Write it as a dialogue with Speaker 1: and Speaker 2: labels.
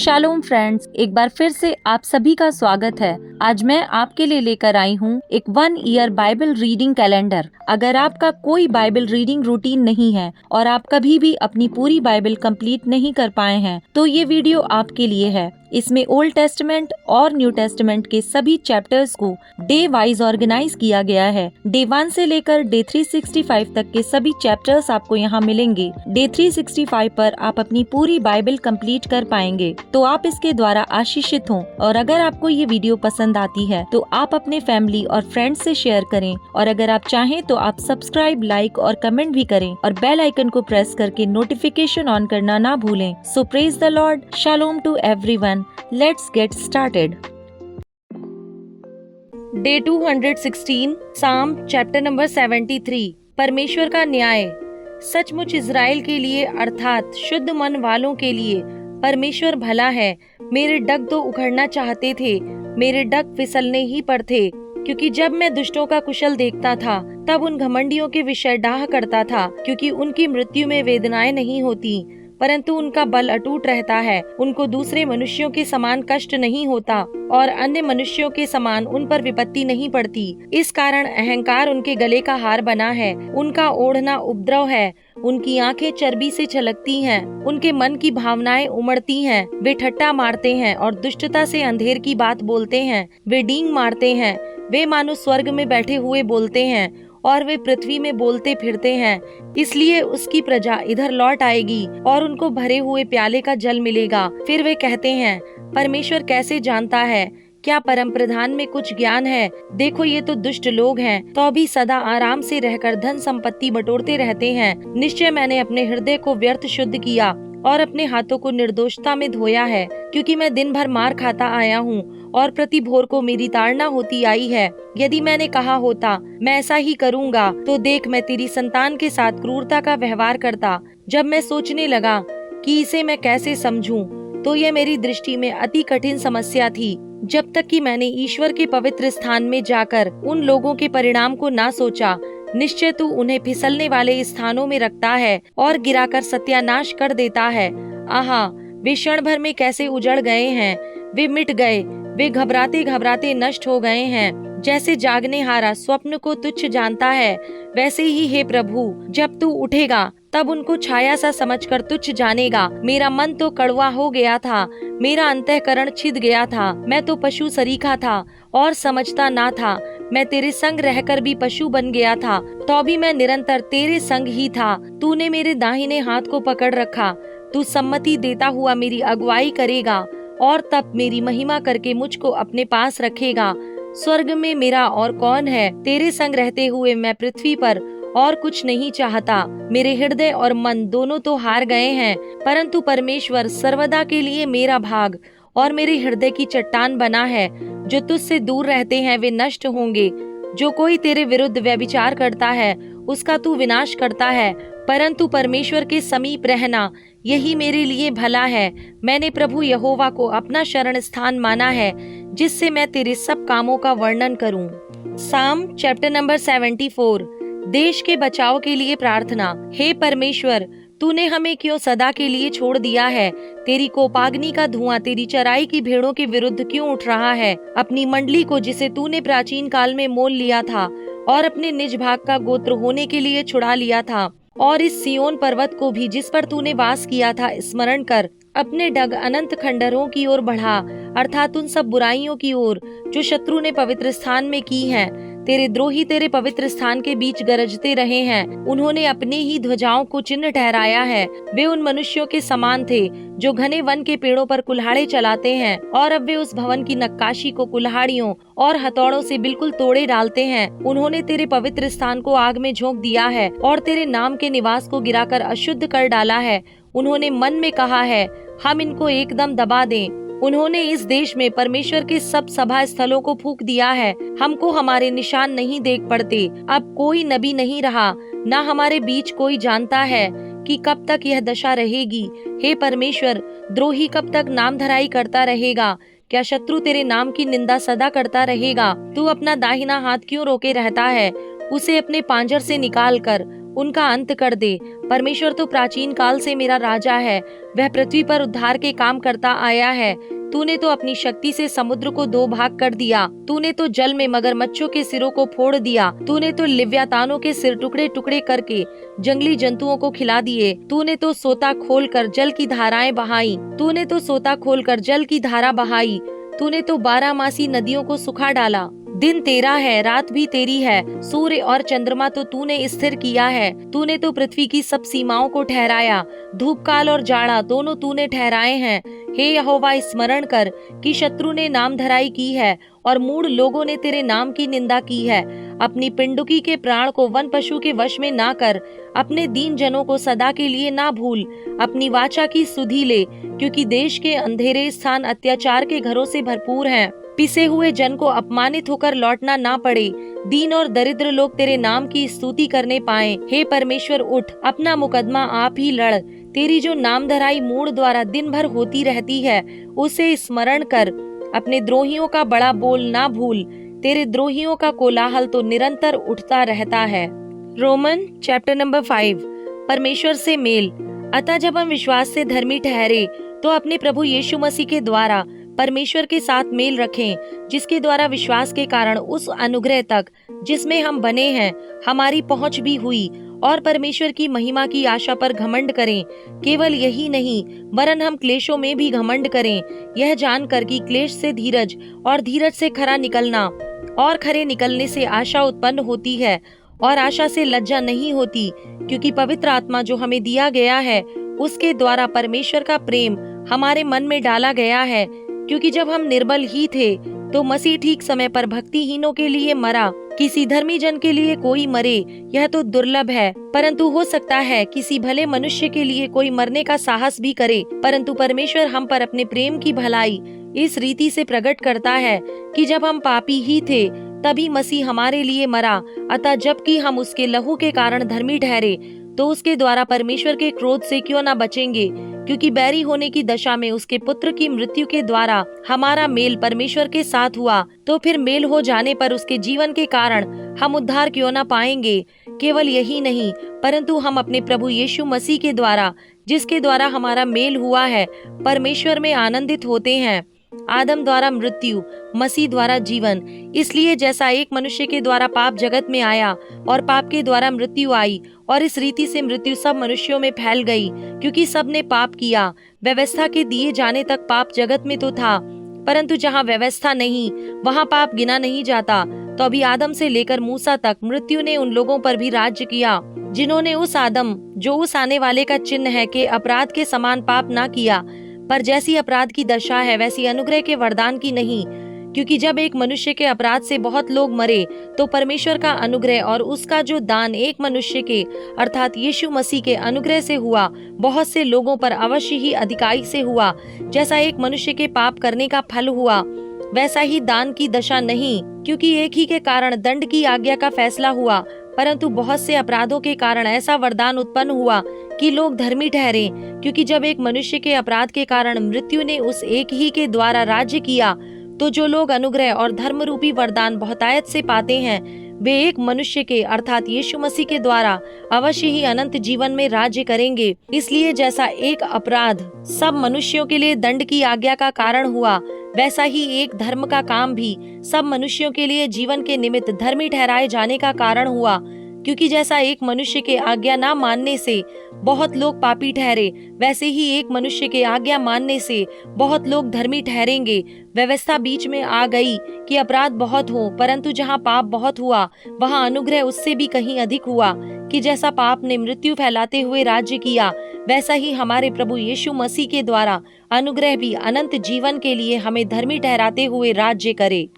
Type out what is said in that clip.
Speaker 1: Shalom friends, एक बार फिर से आप सभी का स्वागत है। आज मैं आपके लिए लेकर आई हूँ एक 1 ईयर बाइबल रीडिंग कैलेंडर। अगर आपका कोई बाइबल रीडिंग रूटीन नहीं है और आप कभी भी अपनी पूरी बाइबल कंप्लीट नहीं कर पाए हैं, तो ये वीडियो आपके लिए है। इसमें ओल्ड टेस्टमेंट और न्यू टेस्टमेंट के सभी चैप्टर्स को डे वाइज ऑर्गेनाइज किया गया है। डे 1 से लेकर डे 365 तक के सभी चैप्टर्स आपको यहाँ मिलेंगे। डे 365 पर आप अपनी पूरी बाइबल कंप्लीट कर पाएंगे, तो आप इसके द्वारा आशीषित हों। और अगर आपको ये वीडियो पसंद आती है तो आप अपने फैमिली और फ्रेंड्स से शेयर करें, और अगर आप चाहें तो आप सब्सक्राइब, लाइक और कमेंट भी करें और बेल आइकन को प्रेस करके नोटिफिकेशन ऑन करना ना भूलें। So praise the Lord, shalom to everyone. Let's get started. Day 216, Psalm chapter number 73। परमेश्वर का न्याय। सचमुच इज़राइल के लिए अर्थात शुद्ध मन वालों के लिए परमेश्वर भला है। मेरे डग तो उखड़ना चाहते थे, मेरे डग फिसलने ही पर थे, क्योंकि जब मैं दुष्टों का कुशल देखता था तब उन घमंडियों के विषय डाह करता था, क्योंकि उनकी मृत्यु में वेदनाएं नहीं होती परंतु उनका बल अटूट रहता है। उनको दूसरे मनुष्यों के समान कष्ट नहीं होता और अन्य मनुष्यों के समान उन पर विपत्ति नहीं पड़ती। इस कारण अहंकार उनके गले का हार बना है, उनका ओढ़ना उपद्रव है, उनकी आंखें चर्बी से छलकती हैं, उनके मन की भावनाएं उमड़ती हैं। वे ठट्टा मारते हैं और दुष्टता से अंधेर की बात बोलते हैं। वे डींग मारते हैं, वे मानो स्वर्ग में बैठे हुए बोलते हैं और वे पृथ्वी में बोलते फिरते हैं। इसलिए उसकी प्रजा इधर लौट आएगी और उनको भरे हुए प्याले का जल मिलेगा। फिर वे कहते हैं, परमेश्वर कैसे जानता है? क्या परम प्रधान में कुछ ज्ञान है? देखो, ये तो दुष्ट लोग हैं, तो भी सदा आराम से रहकर धन संपत्ति बटोरते रहते हैं। निश्चय मैंने अपने हृदय को व्यर्थ शुद्ध किया और अपने हाथों को निर्दोषता में धोया है, क्योंकि मैं दिन भर मार खाता आया हूँ और प्रति भोर को मेरी ताड़ना होती आई है। यदि मैंने कहा होता मैं ऐसा ही करूँगा, तो देख मैं तेरी संतान के साथ क्रूरता का व्यवहार करता। जब मैं सोचने लगा कि इसे मैं कैसे समझूं, तो यह मेरी दृष्टि में अति कठिन समस्या थी, जब तक कि मैंने ईश्वर के पवित्र स्थान में जाकर उन लोगों के परिणाम को ना सोचा। निश्चय तू उन्हें फिसलने वाले स्थानों में रखता है और गिराकर सत्यानाश कर देता है। आहा, वे क्षण भर में कैसे उजड़ गए हैं, वे मिट गए, वे घबराते घबराते नष्ट हो गए हैं। जैसे जागने हारा स्वप्न को तुच्छ जानता है, वैसे ही हे प्रभु, जब तू उठेगा तब उनको छाया सा समझकर तुच्छ जानेगा। मेरा मन तो कड़वा हो गया था, मेरा अंतःकरण छिद गया था। मैं तो पशु सरीखा था और समझता ना था। मैं तेरे संग रहकर भी पशु बन गया था, तो भी मैं निरंतर तेरे संग ही था। तूने मेरे दाहिने हाथ को पकड़ रखा। तू सम्मति देता हुआ मेरी अगुवाई करेगा और तब मेरी महिमा करके मुझको अपने पास रखेगा। स्वर्ग में मेरा और कौन है? तेरे संग रहते हुए मैं पृथ्वी पर और कुछ नहीं चाहता। मेरे हृदय और मन दोनों तो हार गए हैं, परंतु परमेश्वर सर्वदा के लिए मेरा भाग और मेरे हृदय की चट्टान बना है। जो तुझसे दूर रहते हैं वे नष्ट होंगे। जो कोई तेरे विरुद्ध व्यभिचार करता है उसका तू विनाश करता है, परंतु परमेश्वर के समीप रहना यही मेरे लिए भला है। मैंने प्रभु यहोवा को अपना शरण स्थान माना है, जिससे मैं तेरे सब कामों का वर्णन करूं। साम चैप्टर नंबर 74। देश के बचाव के लिए प्रार्थना। हे परमेश्वर, तूने हमें क्यों सदा के लिए छोड़ दिया है? तेरी कोपाग्नि का धुआं तेरी चराई की भेड़ों के विरुद्ध क्यों उठ रहा है? अपनी मंडली को जिसे तूने प्राचीन काल में मोल लिया था और अपने निज भाग का गोत्र होने के लिए छुड़ा लिया था, और इस सियोन पर्वत को भी जिस पर तूने वास किया था स्मरण कर। अपने डग अनंत खंडहरों की ओर बढ़ा, अर्थात उन सब बुराइयों की ओर जो शत्रु ने पवित्र स्थान में की हैं। तेरे द्रोही तेरे पवित्र स्थान के बीच गरजते रहे हैं। उन्होंने अपने ही ध्वजाओं को चिन्ह ठहराया है। वे उन मनुष्यों के समान थे जो घने वन के पेड़ों पर कुल्हाड़े चलाते हैं, और अब वे उस भवन की नक्काशी को कुल्हाड़ियों और हथौड़ों से बिल्कुल तोड़े डालते हैं। उन्होंने तेरे पवित्र स्थान को आग में झोंक दिया है और तेरे नाम के निवास को गिराकर अशुद्ध कर डाला है। उन्होंने मन में कहा है, हम इनको एकदम दबा दें। उन्होंने इस देश में परमेश्वर के सब सभा स्थलों को फूंक दिया है। हमको हमारे निशान नहीं देख पड़ते। अब कोई नबी नहीं रहा, न हमारे बीच कोई जानता है कि कब तक यह दशा रहेगी। हे परमेश्वर, द्रोही कब तक नाम धराई करता रहेगा? क्या शत्रु तेरे नाम की निंदा सदा करता रहेगा? तू अपना दाहिना हाथ क्यों रोके रहता है? उसे अपने पांजर से निकाल कर उनका अंत कर दे। परमेश्वर तो प्राचीन काल से मेरा राजा है, वह पृथ्वी पर उद्धार के काम करता आया है। तूने तो अपनी शक्ति से समुद्र को 2 भाग कर दिया। तूने तो जल में मगरमच्छों के सिरों को फोड़ दिया। तूने तो लिव्यातानों के सिर टुकड़े टुकड़े करके जंगली जंतुओं को खिला दिए। तूने तो सोता खोलकर जल की धाराएं बहाई। तूने तो सोता खोलकर जल की धारा बहाई। तूने तो 12 नदियों को सुखा डाला। दिन तेरा है, रात भी तेरी है, सूर्य और चंद्रमा तो तूने स्थिर किया है। तूने तो पृथ्वी की सब सीमाओं को ठहराया। धूप काल और जाड़ा दोनों तूने ठहराए हैं। हे यहोवा, स्मरण कर कि शत्रु ने नाम धराई की है और मूढ़ लोगों ने तेरे नाम की निंदा की है। अपनी पिंडुकी के प्राण को वन पशु के वश में ना कर। अपने दीन जनों को सदा के लिए ना भूल। अपनी वाचा की सुधि ले, क्योंकि देश के अंधेरे स्थान अत्याचार के घरों से भरपूर हैं। पिसे हुए जन को अपमानित होकर लौटना ना पड़े। दीन और दरिद्र लोग तेरे नाम की स्तुति करने पाएं। हे परमेश्वर, उठ, अपना मुकदमा आप ही लड़। तेरी जो नाम धराई मूढ़ द्वारा दिन भर होती रहती है, उसे स्मरण कर। अपने द्रोहियों का बड़ा बोल ना भूल। तेरे द्रोहियों का कोलाहल तो निरंतर उठता रहता है। Roman chapter number 5। परमेश्वर से मेल। अतः जब हम विश्वास से धर्मी ठहरे तो अपने प्रभु यीशु मसीह के द्वारा परमेश्वर के साथ मेल रखें, जिसके द्वारा विश्वास के कारण उस अनुग्रह तक जिसमें हम बने हैं हमारी पहुंच भी हुई, और परमेश्वर की महिमा की आशा पर घमंड करें। केवल यही नहीं, वरन हम क्लेशों में भी घमंड करें, यह जानकर कि क्लेश से धीरज और धीरज से खरा निकलना और खरे निकलने से आशा उत्पन्न होती है, और आशा से लज्जा नहीं होती, क्योंकि पवित्र आत्मा जो हमें दिया गया है उसके द्वारा परमेश्वर का प्रेम हमारे मन में डाला गया है। क्योंकि जब हम निर्बल ही थे तो मसीह ठीक समय पर भक्तिहीनों के लिए मरा। किसी धर्मी जन के लिए कोई मरे, यह तो दुर्लभ है, परंतु हो सकता है किसी भले मनुष्य के लिए कोई मरने का साहस भी करे। परंतु परमेश्वर हम पर अपने प्रेम की भलाई इस रीति से प्रकट करता है कि जब हम पापी ही थे तभी मसीह हमारे लिए मरा। अतः जबकि हम उसके लहू के कारण धर्मी ठहरे, तो उसके द्वारा परमेश्वर के क्रोध से क्यों न बचेंगे। क्योंकि बैरी होने की दशा में उसके पुत्र की मृत्यु के द्वारा हमारा मेल परमेश्वर के साथ हुआ, तो फिर मेल हो जाने पर उसके जीवन के कारण हम उद्धार क्यों न पाएंगे। केवल यही नहीं, परंतु हम अपने प्रभु यीशु मसीह के द्वारा, जिसके द्वारा हमारा मेल हुआ है, परमेश्वर में आनंदित होते हैं। आदम द्वारा मृत्यु, मसीह द्वारा जीवन। इसलिए जैसा एक मनुष्य के द्वारा पाप जगत में आया और पाप के द्वारा मृत्यु आई, और इस रीति से मृत्यु सब मनुष्यों में फैल गई, क्योंकि सबने पाप किया। व्यवस्था के दिए जाने तक पाप जगत में तो था, परंतु जहाँ व्यवस्था नहीं वहाँ पाप गिना नहीं जाता। तो अभी आदम से लेकर मूसा तक मृत्यु ने उन लोगों पर भी राज्य किया जिन्होंने उस आदम जो उस आने वाले का चिन्ह है के अपराध के समान पाप ना किया। पर जैसी अपराध की दशा है वैसी अनुग्रह के वरदान की नहीं। क्योंकि जब एक मनुष्य के अपराध से बहुत लोग मरे, तो परमेश्वर का अनुग्रह और उसका जो दान एक मनुष्य के अर्थात यीशु मसीह के अनुग्रह से हुआ, बहुत से लोगों पर अवश्य ही अधिकाई से हुआ। जैसा एक मनुष्य के पाप करने का फल हुआ, वैसा ही दान की दशा नहीं। क्योंकि एक ही के कारण दंड की आज्ञा का फैसला हुआ, परंतु बहुत से अपराधों के कारण ऐसा वरदान उत्पन्न हुआ कि लोग धर्मी ठहरे। क्योंकि जब एक मनुष्य के अपराध के कारण मृत्यु ने उस एक ही के द्वारा राज्य किया, तो जो लोग अनुग्रह और धर्म रूपी वरदान बहुतायत से पाते हैं, वे एक मनुष्य के अर्थात यीशु मसीह के द्वारा अवश्य ही अनंत जीवन में राज्य करेंगे। इसलिए जैसा एक अपराध सब मनुष्यों के लिए दंड की आज्ञा का कारण हुआ, वैसा ही एक धर्म का काम भी सब मनुष्यों के लिए जीवन के निमित्त धर्मी ठहराए जाने का कारण हुआ। क्योंकि जैसा एक मनुष्य के आज्ञा ना मानने से बहुत लोग पापी ठहरे, वैसे ही एक मनुष्य के आज्ञा मानने से बहुत लोग धर्मी ठहरेंगे। व्यवस्था बीच में आ गई कि अपराध बहुत हो, परंतु जहाँ पाप बहुत हुआ वहाँ अनुग्रह उससे भी कहीं अधिक हुआ। कि जैसा पाप ने मृत्यु फैलाते हुए राज्य किया, वैसा ही हमारे प्रभु यीशु मसीह के द्वारा अनुग्रह भी अनंत जीवन के लिए हमें धर्मी ठहराते हुए राज्य करे।